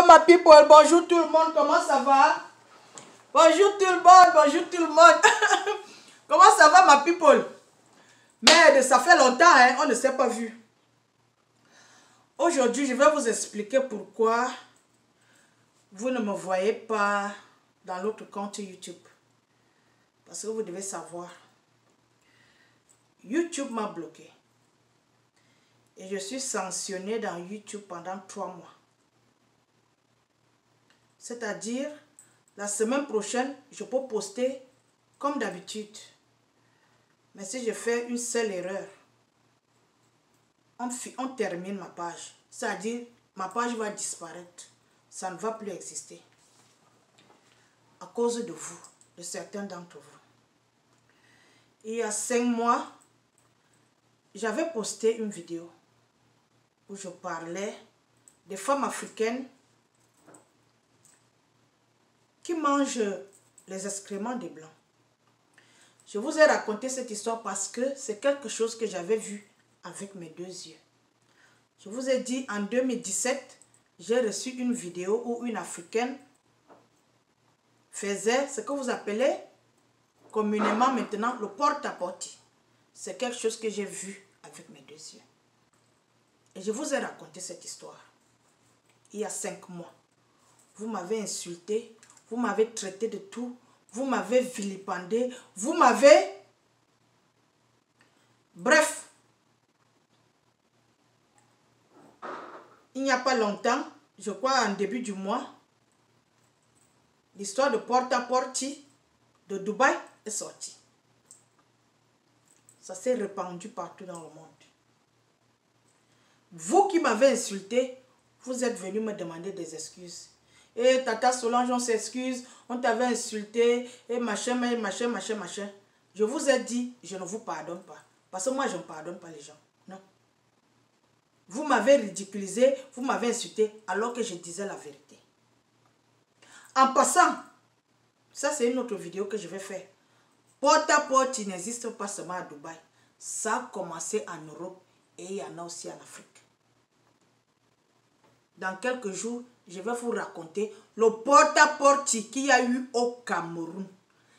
ma people, bonjour tout le monde, comment ça va? Bonjour tout le monde, bonjour tout le monde. Comment ça va ma people? Merde, ça fait longtemps, hein, on ne s'est pas vu. Aujourd'hui, je vais vous expliquer pourquoi vous ne me voyez pas dans l'autre compte YouTube. Parce que vous devez savoir, YouTube m'a bloqué. Et je suis sanctionné dans YouTube pendant 3 mois. C'est-à-dire, la semaine prochaine, je peux poster comme d'habitude. Mais si je fais une seule erreur, on termine ma page. C'est-à-dire, ma page va disparaître. Ça ne va plus exister. À cause de vous, de certains d'entre vous. Il y a 5 mois, j'avais posté une vidéo où je parlais des femmes africaines qui mangent les excréments des Blancs. Je vous ai raconté cette histoire parce que c'est quelque chose que j'avais vu avec mes 2 yeux. Je vous ai dit, en 2017, j'ai reçu une vidéo où une Africaine faisait ce que vous appelez communément maintenant le porte-à-porte. C'est quelque chose que j'ai vu avec mes 2 yeux. Et je vous ai raconté cette histoire il y a 5 mois. Vous m'avez insulté, vous m'avez traité de tout, vous m'avez vilipendé, vous m'avez... Bref, il n'y a pas longtemps, je crois en début du mois, l'histoire de porte-à-porte de Dubaï est sortie. Ça s'est répandu partout dans le monde. Vous qui m'avez insulté, vous êtes venu me demander des excuses. Et Tata Solange, on s'excuse, on t'avait insulté, et machin. Je vous ai dit, je ne vous pardonne pas. Parce que moi, je ne pardonne pas les gens. Non. Vous m'avez ridiculisé, vous m'avez insulté, alors que je disais la vérité. En passant, ça c'est une autre vidéo que je vais faire. Porte-à-porte, il n'existe pas seulement à Dubaï. Ça a commencé en Europe et il y en a aussi en Afrique. Dans quelques jours, je vais vous raconter le porte-à-porte qu'il y a eu au Cameroun.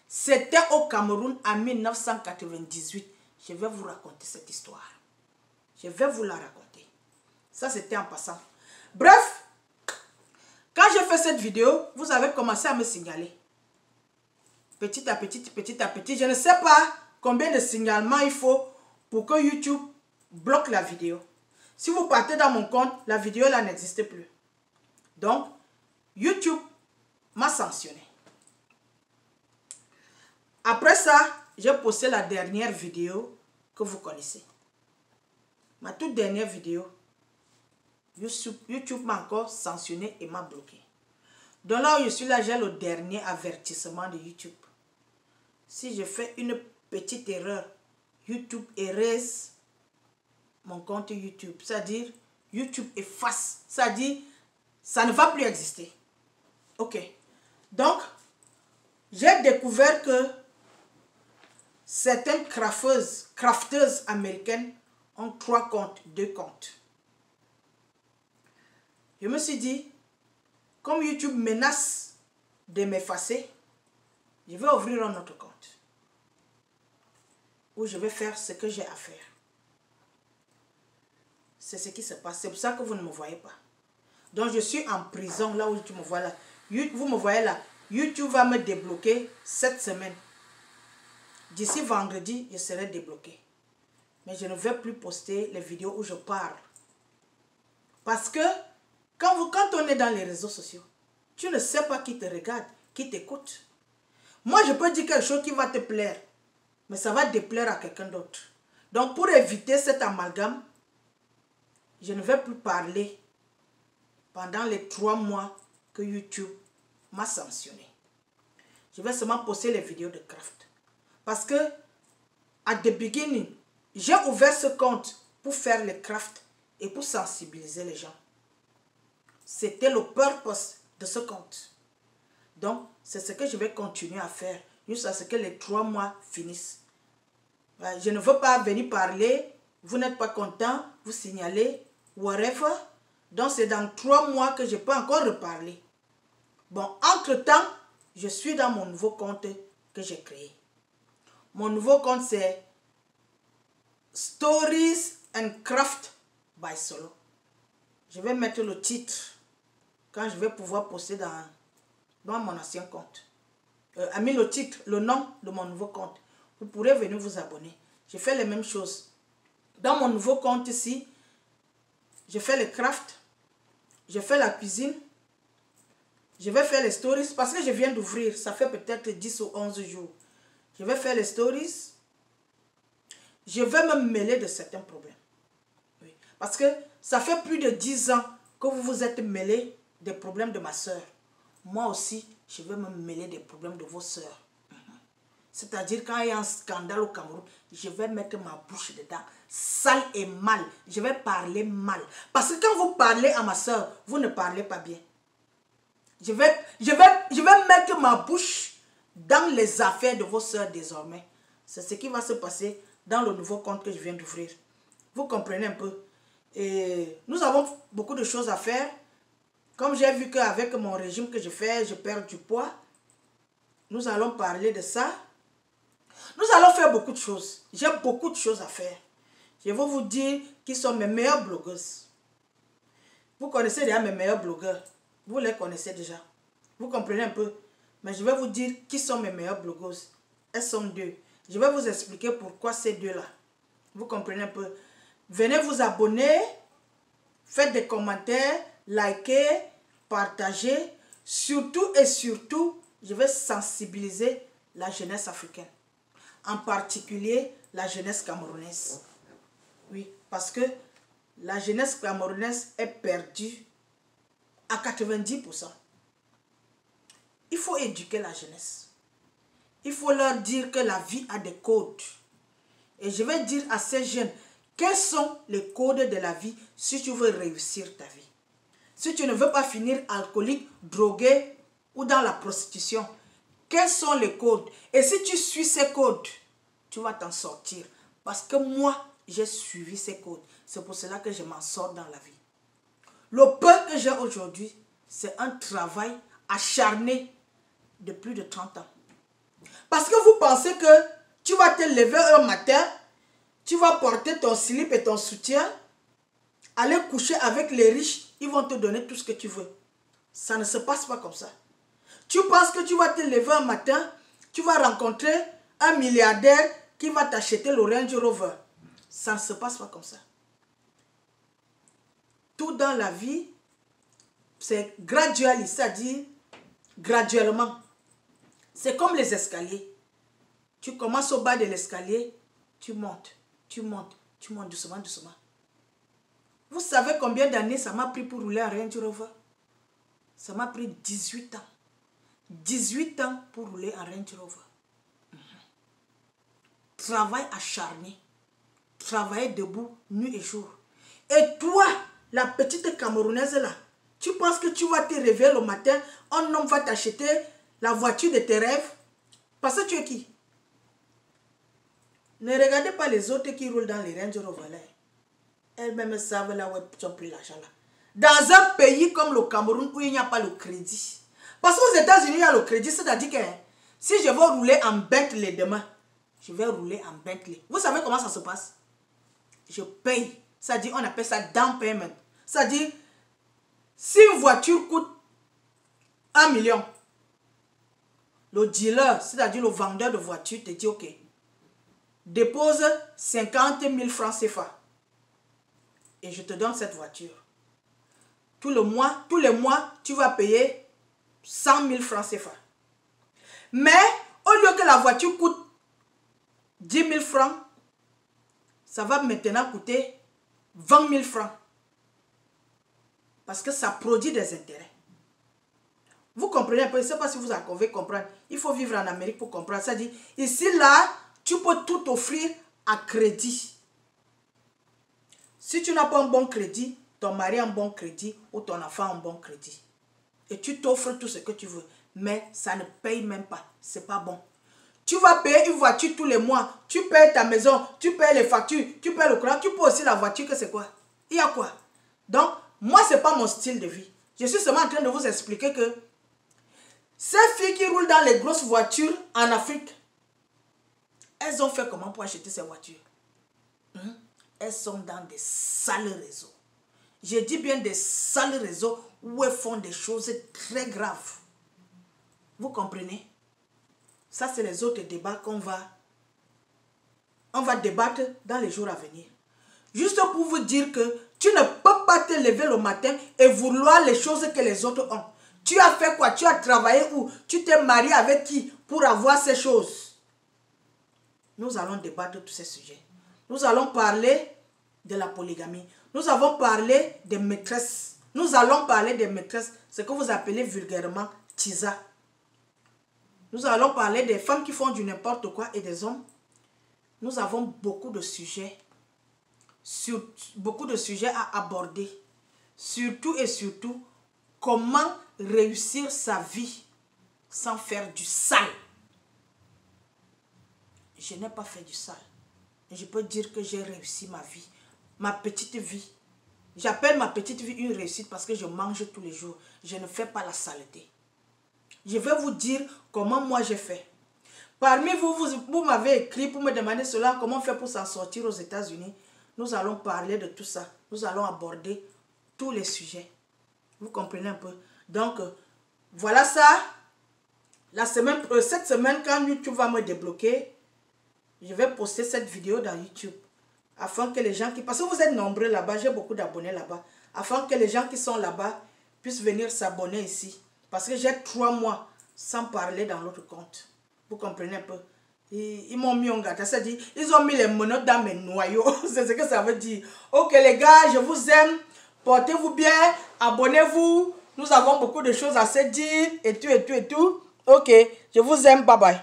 C'était au Cameroun en 1998. Je vais vous raconter cette histoire. Je vais vous la raconter. Ça, c'était en passant. Bref, quand j'ai fait cette vidéo, vous avez commencé à me signaler. Petit à petit, je ne sais pas combien de signalements il faut pour que YouTube bloque la vidéo. Si vous partez dans mon compte, la vidéo là n'existe plus. Donc, YouTube m'a sanctionné. Après ça, j'ai posté la dernière vidéo que vous connaissez. Ma toute dernière vidéo, YouTube m'a encore sanctionné et m'a bloqué. Donc là où je suis là, j'ai le dernier avertissement de YouTube. Si je fais une petite erreur, YouTube erase mon compte YouTube. C'est-à-dire, YouTube efface. C'est-à-dire, ça ne va plus exister. Ok. Donc, j'ai découvert que certaines crafteuses américaines ont 3 comptes, 2 comptes. Je me suis dit, comme YouTube menace de m'effacer, je vais ouvrir un autre compte où je vais faire ce que j'ai à faire. C'est ce qui se passe. C'est pour ça que vous ne me voyez pas. Donc, je suis en prison, là où tu me vois là. Vous me voyez là. YouTube va me débloquer cette semaine. D'ici vendredi, je serai débloqué. Mais je ne vais plus poster les vidéos où je parle. Parce que, quand on est dans les réseaux sociaux, tu ne sais pas qui te regarde, qui t'écoute. Moi, je peux dire quelque chose qui va te plaire. Mais ça va déplaire à quelqu'un d'autre. Donc, pour éviter cet amalgame, je ne vais plus parler pendant les 3 mois que YouTube m'a sanctionné. Je vais seulement poster les vidéos de craft. Parce que, at the beginning, j'ai ouvert ce compte pour faire les crafts et pour sensibiliser les gens. C'était le purpose de ce compte. Donc, c'est ce que je vais continuer à faire jusqu'à ce que les 3 mois finissent. Je ne veux pas venir parler, vous n'êtes pas content, vous signalez, whatever. Donc, c'est dans 3 mois que je peux encore reparler. Bon, entre-temps, je suis dans mon nouveau compte que j'ai créé. Mon nouveau compte, c'est Stories and Craft by Solo. Je vais mettre le titre quand je vais pouvoir poster dans mon ancien compte. Mis le titre, le nom de mon nouveau compte. Vous pourrez venir vous abonner. Je fais les mêmes choses. Dans mon nouveau compte ici, je fais les crafts, je fais la cuisine, je vais faire les stories parce que je viens d'ouvrir. Ça fait peut-être 10 ou 11 jours. Je vais faire les stories. Je vais me mêler de certains problèmes. Oui. Parce que ça fait plus de 10 ans que vous vous êtes mêlés des problèmes de ma soeur. Moi aussi, je vais me mêler des problèmes de vos soeurs. C'est-à-dire quand il y a un scandale au Cameroun, je vais mettre ma bouche dedans, sale et mal. Je vais parler mal. Parce que quand vous parlez à ma soeur, vous ne parlez pas bien. Je vais mettre ma bouche dans les affaires de vos soeurs désormais. C'est ce qui va se passer dans le nouveau compte que je viens d'ouvrir. Vous comprenez un peu. Et nous avons beaucoup de choses à faire. Comme j'ai vu qu'avec mon régime que je fais, je perds du poids. Nous allons parler de ça. Nous allons faire beaucoup de choses. J'ai beaucoup de choses à faire. Je vais vous dire qui sont mes meilleures blogueuses. Vous connaissez déjà mes meilleurs blogueurs. Vous les connaissez déjà. Vous comprenez un peu. Mais je vais vous dire qui sont mes meilleures blogueuses. Elles sont 2. Je vais vous expliquer pourquoi ces 2-là. Vous comprenez un peu. Venez vous abonner. Faites des commentaires. Likez. Partagez. Surtout et surtout, je vais sensibiliser la jeunesse africaine. En particulier, la jeunesse camerounaise. Oui, parce que la jeunesse camerounaise est perdue à 90%. Il faut éduquer la jeunesse. Il faut leur dire que la vie a des codes. Et je vais dire à ces jeunes, quels sont les codes de la vie si tu veux réussir ta vie. Si tu ne veux pas finir alcoolique, drogué ou dans la prostitution, quels sont les codes? Et si tu suis ces codes, tu vas t'en sortir. Parce que moi, j'ai suivi ces codes. C'est pour cela que je m'en sors dans la vie. Le peu que j'ai aujourd'hui, c'est un travail acharné de plus de 30 ans. Parce que vous pensez que tu vas te lever un matin, tu vas porter ton slip et ton soutien, aller coucher avec les riches, ils vont te donner tout ce que tu veux. Ça ne se passe pas comme ça. Tu penses que tu vas te lever un matin, tu vas rencontrer un milliardaire qui va t'acheter le Range Rover. Ça ne se passe pas comme ça. Tout dans la vie, c'est graduel, c'est-à-dire graduellement. C'est comme les escaliers. Tu commences au bas de l'escalier, tu montes, tu montes, tu montes doucement, doucement. Vous savez combien d'années ça m'a pris pour rouler un Range Rover? Ça m'a pris 18 ans. 18 ans pour rouler un Range Rover. Travail acharné. Travailler debout, nuit et jour. Et toi, la petite Camerounaise là, tu penses que tu vas te réveiller le matin, un homme va t'acheter la voiture de tes rêves? Parce que tu es qui? Ne regardez pas les autres qui roulent dans les Range Rover là. Elles-mêmes savent là où ils ont pris l'argent là. Dans un pays comme le Cameroun où il n'y a pas le crédit. Parce qu'aux États-Unis, il y a le crédit. C'est-à-dire que si je veux rouler en Bentley demain, je vais rouler en Bentley. Vous savez comment ça se passe? Je paye. C'est-à-dire, on appelle ça down payment. C'est-à-dire, si une voiture coûte 1 million, le dealer, c'est-à-dire le vendeur de voiture, te dit, ok, dépose 50 000 francs CFA. Et je te donne cette voiture. Tous les mois, tu vas payer 100 000 francs CFA. Mais, au lieu que la voiture coûte 10 000 francs, ça va maintenant coûter 20 000 francs. Parce que ça produit des intérêts. Vous comprenez un peu, je ne sais pas si vous pouvez comprendre. Il faut vivre en Amérique pour comprendre. C'est-à-dire, ici, là, tu peux tout offrir à crédit. Si tu n'as pas un bon crédit, ton mari a un bon crédit ou ton enfant a un bon crédit. Et tu t'offres tout ce que tu veux. Mais ça ne paye même pas. Ce n'est pas bon. Tu vas payer une voiture tous les mois. Tu payes ta maison. Tu payes les factures. Tu payes le courant. Tu payes aussi la voiture que c'est quoi? Il y a quoi? Donc, Moi, ce n'est pas mon style de vie. Je suis seulement en train de vous expliquer que ces filles qui roulent dans les grosses voitures en Afrique, elles ont fait comment pour acheter ces voitures? Elles sont dans des sales réseaux. Je dis bien des sales réseaux où elles font des choses très graves. Vous comprenez? Ça, c'est les autres débats qu'on va débattre dans les jours à venir. Juste pour vous dire que tu ne peux pas te lever le matin et vouloir les choses que les autres ont. Tu as fait quoi? Tu as travaillé où? Tu t'es marié avec qui pour avoir ces choses? Nous allons débattre de tous ces sujets. Nous allons parler de la polygamie. Nous avons parlé des maîtresses. Nous allons parler des maîtresses, ce que vous appelez vulgairement tisa. Nous allons parler des femmes qui font du n'importe quoi et des hommes. Nous avons beaucoup de sujets à aborder. Surtout et surtout, comment réussir sa vie sans faire du sale. Je n'ai pas fait du sale. Je peux dire que j'ai réussi ma vie. Ma petite vie. J'appelle ma petite vie une réussite parce que je mange tous les jours. Je ne fais pas la saleté. Je vais vous dire comment moi j'ai fait. Parmi vous, vous m'avez écrit pour me demander cela, comment faire pour s'en sortir aux États-Unis. Nous allons parler de tout ça. Nous allons aborder tous les sujets. Vous comprenez un peu? Donc, voilà ça. Cette semaine, quand YouTube va me débloquer, je vais poster cette vidéo dans YouTube. Afin que les gens qui... Parce que vous êtes nombreux là-bas, j'ai beaucoup d'abonnés là-bas. Afin que les gens qui sont là-bas puissent venir s'abonner ici. Parce que j'ai 3 mois sans parler dans l'autre compte. Vous comprenez un peu? Ils m'ont mis en gâteau. C'est-à-dire, ils ont mis les menottes dans mes noyaux. C'est ce que ça veut dire. Ok les gars, je vous aime. Portez-vous bien. Abonnez-vous. Nous avons beaucoup de choses à se dire. Et tout, et tout, et tout. Ok, je vous aime. Bye bye.